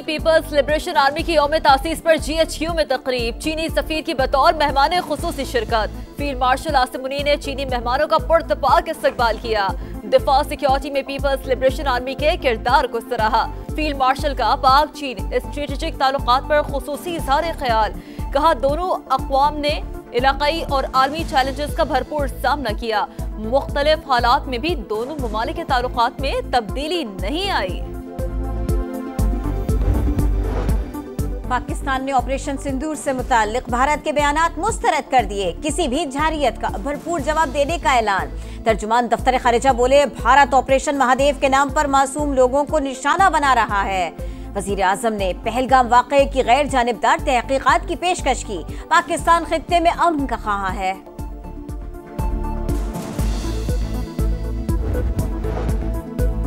ईरानी peoples liberation army की यौम तासीस पर GHQ में तकरीब, चीनी सफीर की बतौर मेहमान खुसूसी शिरकत। फील्ड मार्शल आसिम मुनी ने चीनी मेहमानों का पुरतपाक इस्तकबाल किया। दिफा सिक्योरिटी में पीपल्स लिबरेशन आर्मी के किरदार को सराहा। फील्ड मार्शल का पाक चीन स्ट्रेटेजिक ताल्लुकात पर खुसूसी इज़हार ख्याल। कहा दोनों अक़वाम ने इलाकाई और आलमी चैलेंजेस का भरपूर सामना किया। मुख्तलिफ हालात में भी दोनों ममालिक के ताल्लुकात में तब्दीली नहीं आई। पाकिस्तान ने ऑपरेशन सिंदूर से मुताल्लिक भारत के बयानात मुस्तरद कर दिए। किसी भी जारियत का भरपूर जवाब देने का ऐलान। तर्जुमान दफ्तर खारिजा बोले, भारत ऑपरेशन महादेव के नाम पर मासूम लोगों को निशाना बना रहा है। वजीर आजम ने पहलगाम वाक़े की गैर जानिबदार तहकीकात की पेशकश की। पाकिस्तान खित्ते में अमन का ख्वाह है।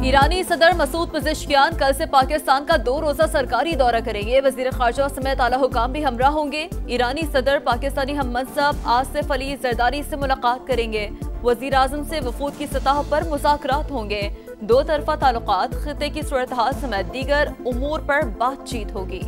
ईरानी सदर मसूद पेज़ेश्कियान कल से पाकिस्तान का 2 रोजा सरकारी दौरा करेंगे। वजीर खारजा समेत आला हुकाम भी हमरा होंगे। ईरानी सदर पाकिस्तानी हम मनसब आसिफ अली जरदारी से मुलाकात करेंगे। वजीर आजम से वफूद की सतह पर मुज़ाकरात होंगे। 2 तरफा ताल्लुकात, खित्ते की सूरत हाल समेत दीगर उमूर पर बातचीत होगी।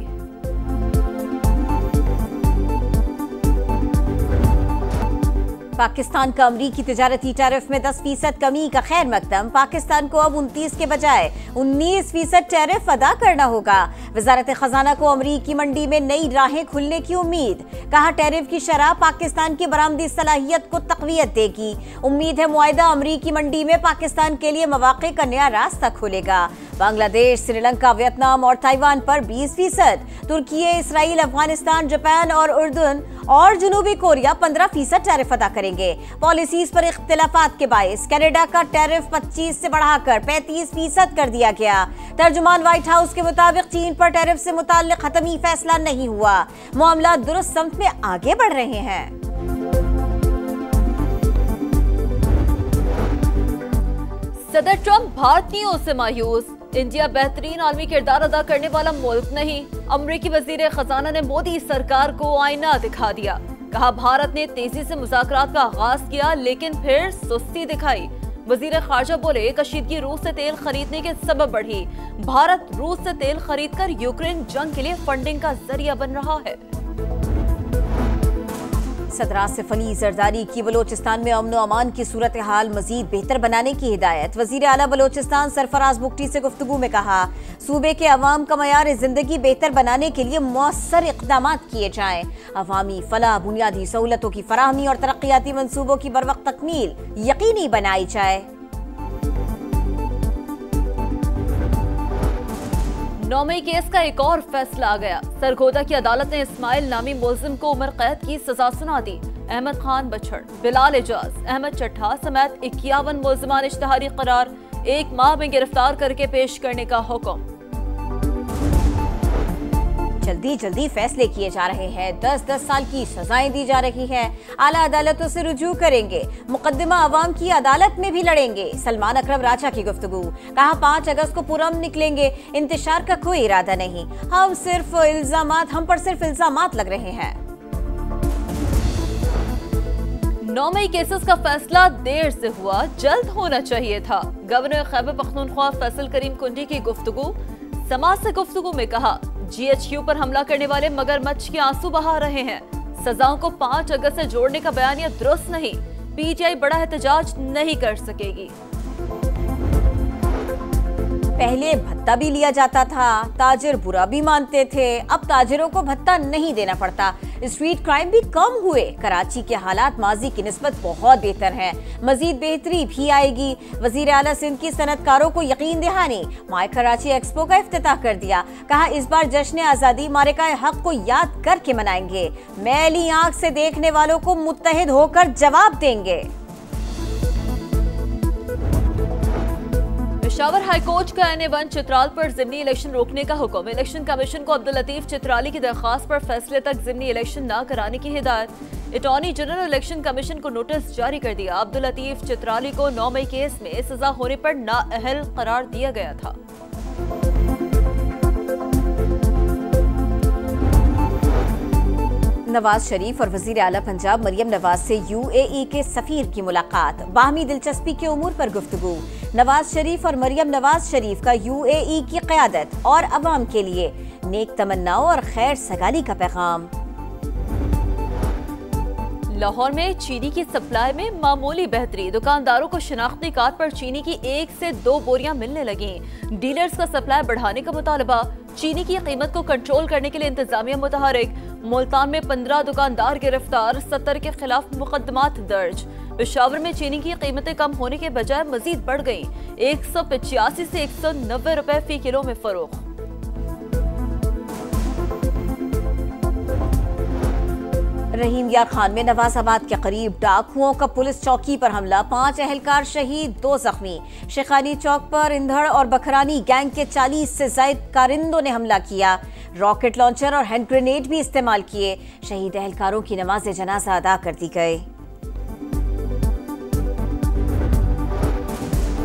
पाकिस्तान का अमरीकी तिजारती टैरिफ में 10% कमी का खैर मकदम। पाकिस्तान को अब 29 के बजाय 19% टैरिफ अदा करना होगा। वजारत खजाना को अमरीकी मंडी में नई राहें खुलने की उम्मीद। कहा टैरिफ की शरह पाकिस्तान की बरामदी सलाहियत को तक़वियत देगी। उम्मीद है मुआहिदा अमरीकी मंडी में पाकिस्तान के लिए मौक़े का नया रास्ता खोलेगा। बांग्लादेश, श्रीलंका, वियतनाम और ताइवान पर 20%, तुर्की, इसराइल, अफगानिस्तान, जापान और उर्दून और जनूबी कोरिया 15% टैरिफ अदा करेंगे। पॉलिसीज पर इख्तिलाफात के बायस कनाडा का टैरिफ 25 से बढ़ाकर 35% कर दिया गया। तर्जुमान व्हाइट हाउस के मुताबिक चीन पर टैरिफ से मुताल्लिक हतमी फैसला नहीं हुआ। मामला दुरुस्त समत में आगे बढ़ रहे हैं। सदर ट्रंप भारतीयों से मायूस। इंडिया बेहतरीन आलमी किरदार अदा करने वाला मुल्क नहीं। अमरीकी वजीर खजाना ने मोदी सरकार को आईना दिखा दिया। कहा भारत ने तेजी से मुज़ाकरात का आगाज किया लेकिन फिर सुस्ती दिखाई। वजीर खारजा बोले, कशीदगी रूस से तेल खरीदने के सबब बढ़ी। भारत रूस से तेल खरीदकर यूक्रेन जंग के लिए फंडिंग का जरिया बन रहा है। सदर आसिफ अली जरदारी की बलोचिस्तान में अमन व अमान की सूरत हाल मजीद बेहतर बनाने की हिदायत। वजीर आला बलोचिस्तान सरफराज बुगटी से गुफ्तगू में कहा, सूबे के अवाम का मयार जिंदगी बेहतर बनाने के लिए मौसर इक़दामात किए जाएं। अवामी फलाह, बुनियादी सहूलतों की फराहमी और तरक्याती मनसूबों की बरवक्त तकमील यकीनी बनाई जाए। 9 मई केस का एक और फैसला आ गया। सरगोदा की अदालत ने इस्माइल नामी मुलजिम को उम्र कैद की सजा सुना दी। अहमद खान बछड़, बिलाल एजाज, अहमद चट्ठा समेत 51 मुलजिमान इश्तिहारी करार, 1 माह में गिरफ्तार करके पेश करने का हुक्म। जल्दी जल्दी फैसले किए जा रहे हैं। 10-10 साल की सजाएं दी जा रही हैं। आला अदालतों से रुजू करेंगे। मुकदमा अवाम की अदालत में भी लड़ेंगे। सलमान अकरम राजा की गुफ्तगू। कहा 5 अगस्त को पुरअमन निकलेंगे। इंतशार का कोई इरादा नहीं। हम पर सिर्फ इल्जामात लग रहे हैं। 9 मई केसेस का फैसला देर से हुआ, जल्द होना चाहिए था। गवर्नर खैबर पख्तूनख्वा फैसल करीम कुंडी की गुफ्तगू। समाज से गुफ्तगू में कहा, GHQ पर हमला करने वाले मगरमच्छ के आंसू बहा रहे हैं। सजाओं को 5 अगस्त से जोड़ने का बयानिया दुरुस्त नहीं। PTI बड़ा एहतजाज नहीं कर सकेगी। पहले भत्ता भी लिया जाता था, ताजिर बुरा भी मानते थे। अब ताजिरों को भत्ता नहीं देना पड़ता। स्ट्रीट क्राइम भी कम हुए। कराची के हालात माजी की निस्बत बहुत बेहतर हैं। मजीद बेहतरी भी आएगी। वजीर आला सिंध की सनतकारों को यकीन दहानी। माय कराची एक्सपो का इफ्तिताह कर दिया। कहा इस बार जश्न आज़ादी मारिका हक को याद करके मनाएंगे। मैली आंख से देखने वालों को मुत्तहिद होकर जवाब देंगे। पेशावर हाईकोर्ट का NA1 चित्राल पर ज़िमनी इलेक्शन रोकने का हुक्म। इलेक्शन कमीशन को अब्दुल लतीफ चित्राली की दरख्वास्त पर फैसले तक ज़िमनी इलेक्शन न कराने की हिदायत। अटॉर्नी जनरल इलेक्शन कमीशन को नोटिस जारी कर दिया। अब्दुल लतीफ चित्राली को 9 मई केस में सजा होने पर नाअहल करार दिया गया था। नवाज शरीफ और वजीर आला पंजाब मरियम नवाज से UAE के सफीर की मुलाकात, बाहमी दिलचस्पी के उमूर पर गुफ्तगू। नवाज शरीफ और मरियम नवाज शरीफ का UAE की क़यादत और अवाम के लिए नेक तमन्नाओं और खैर सगाली का पैगाम। लाहौर में चीनी की सप्लाई में मामूली बेहतरी, दुकानदारों को शिनाख्ती कार्ड पर चीनी की 1 से 2 बोरियां मिलने लगी। डीलर्स का सप्लाई बढ़ाने का मुतालबा, चीनी की कीमत को कंट्रोल करने के लिए इंतजामिया मुतहरिक। मुल्तान में 15 दुकानदार गिरफ्तार, 70 के खिलाफ मुकदमात दर्ज। पेशावर में चीनी की कीमतें कम होने के बजाय मजीद बढ़ गईं, 185 से 190 रुपए फी किलो में फरोख्त। रहीम यार खान में नवाजाबाद के करीब डाकुओं का पुलिस चौकी पर हमला, 5 अहलकार शहीद, 2 जख्मी। शेखानी चौक पर इंधड़ और बखरानी गैंग के 40 से ज्यादा कारिंदों ने हमला किया, रॉकेट लॉन्चर और हैंड ग्रेनेड भी इस्तेमाल किए। शहीद अहलकारों की नमाज जनाजा अदा कर दी गई।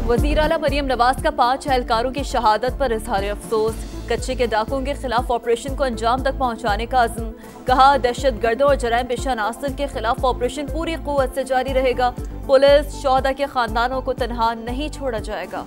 वजीर आला मरियम नवाज का 5 अहलकारों की शहादत पर इजहार अफसोस। कच्चे के डाकुओं के खिलाफ ऑपरेशन को अंजाम तक पहुंचाने का अज़्म, कहा दहशत गर्दों और जराइम पेशा अनासर के खिलाफ ऑपरेशन पूरी कुव्वत से जारी रहेगा। पुलिस शोहदा के खानदानों को तनहा नहीं छोड़ा जाएगा।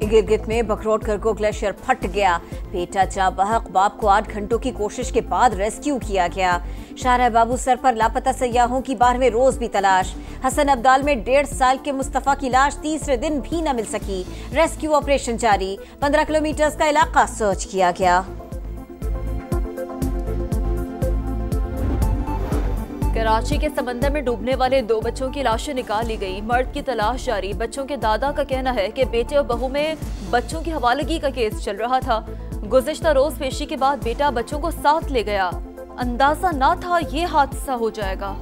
गिरगित में बकरोट करको ग्लेशियर फट गया, बेटा जाबहक बाप को 8 घंटों की कोशिश के बाद रेस्क्यू किया गया। शाहरा बाबू सर पर लापता सयाहों की 12वें रोज भी तलाश। हसन अब्दाल में 1.5 साल के मुस्तफा की लाश तीसरे दिन भी न मिल सकी, रेस्क्यू ऑपरेशन जारी। 15 किलोमीटर का इलाका सर्च किया गया। कराची के समंदर में डूबने वाले 2 बच्चों की लाशें निकाल ली गई, मर्द की तलाश जारी। बच्चों के दादा का कहना है कि बेटे और बहू में बच्चों की हवालगी का केस चल रहा था। गुज़िश्ता रोज पेशी के बाद बेटा बच्चों को साथ ले गया, अंदाजा ना था ये हादसा हो जाएगा।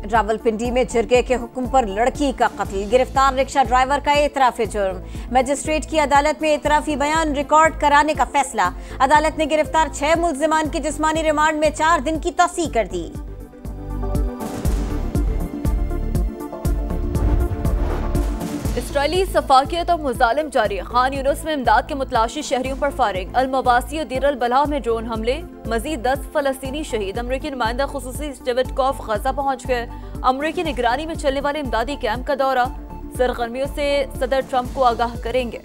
रावलपिंडी में जिरगे के हुक्म पर लड़की का कत्ल, गिरफ्तार रिक्शा ड्राइवर का एतराफ़ जुर्म। मजिस्ट्रेट की अदालत में एतराफ़ी बयान रिकॉर्ड कराने का फैसला। अदालत ने गिरफ्तार 6 मुल्जिमान की जिस्मानी रिमांड में 4 दिन की तौसीह कर दी। इसराइली सफाकियत और मुजालिम जारी, खान यूनुस में इमदाद के मुतलाशी शहरियों पर फारिग। अल-मवासी और दीर अल-बलाह में ड्रोन हमले, मजीद 10 फलस्तीनी शहीद। अमरीकी नुमाइंदा खुसूसी डेविड कॉफ गजा पहुंच गए। अमरीकी निगरानी में चलने वाले इमदादी कैंप का दौरा, सरगर्मियों से सदर ट्रंप को आगाह करेंगे।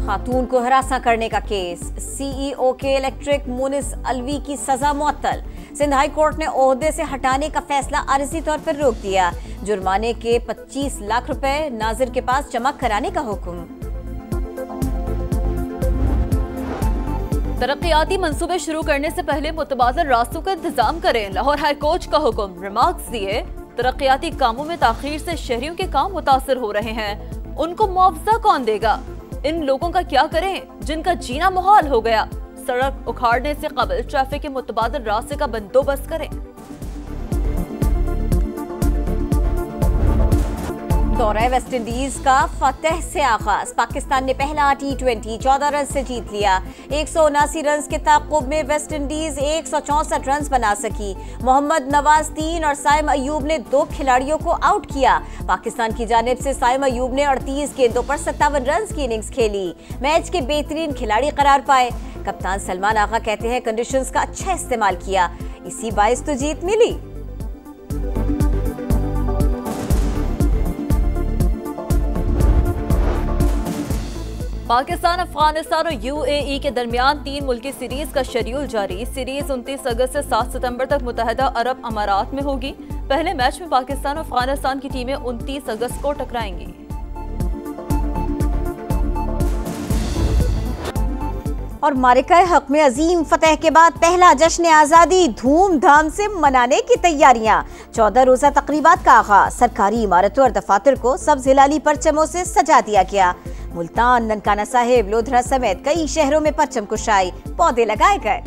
खातून को हरासा करने का केस, CEO के इलेक्ट्रिक मुनिस अलवी की सजा मुअत्तल। सिंध हाई कोर्ट ने ओहदे से हटाने का फैसला आरजी तौर पर रोक दिया। जुर्माने के 25 लाख रुपए नाजिर के पास जमा कराने का हुक्म। तरक्याती मंसूबे शुरू करने से पहले मुतबादल रास्तों का इंतजाम करें, लाहौर हाई कोर्ट का हुक्म। रिमार्क्स दिए, तरक्याती कामों में ताखीर से शहरियों के काम मुतासर हो रहे हैं, उनको मुआवजा कौन देगा? इन लोगों का क्या करें जिनका जीना मुहाल हो गया? सड़क उखाड़ने से कबल ट्रैफिक के मुतबादल रास्ते का बंदोबस्त करें। दौरा वेस्ट इंडीज का फतेह से आगाज, पाकिस्तान ने पहला T20 14 रन से जीत लिया। 179 रन के ताक़ुब में वेस्ट इंडीज 164 रन बना सकी। मोहम्मद नवाज 3 और साइम अयूब ने 2 खिलाड़ियों को आउट किया। पाकिस्तान की जानिब से साइम अयूब ने 38 गेंदों पर 57 रन की इनिंग्स खेली, मैच के बेहतरीन खिलाड़ी करार पाए। कप्तान सलमान आगा कहते हैं कंडीशंस का अच्छा इस्तेमाल किया, इसी बाइस तो जीत मिली। पाकिस्तान, अफगानिस्तान और UAE के दरमियान 3 मुल्की सीरीज का शेड्यूल जारी। सीरीज 29 अगस्त से 7 सितंबर तक मुत्तहिदा अरब अमारात में होगी। पहले मैच में पाकिस्तान और अफगानिस्तान की टीमें 29 अगस्त को टकराएंगी। और मारिकाए हक में अजीम फतेह के बाद पहला जश्न आज़ादी धूमधाम से मनाने की तैयारियां। 14 रोजा तकरीबात का आगाज, सरकारी इमारतों और दफातर को सब्ज हिलाली परचमों से सजा दिया गया। मुल्तान, ननकाना साहिब, लोधरा समेत कई शहरों में परचम कुशाई, पौधे लगाए गए।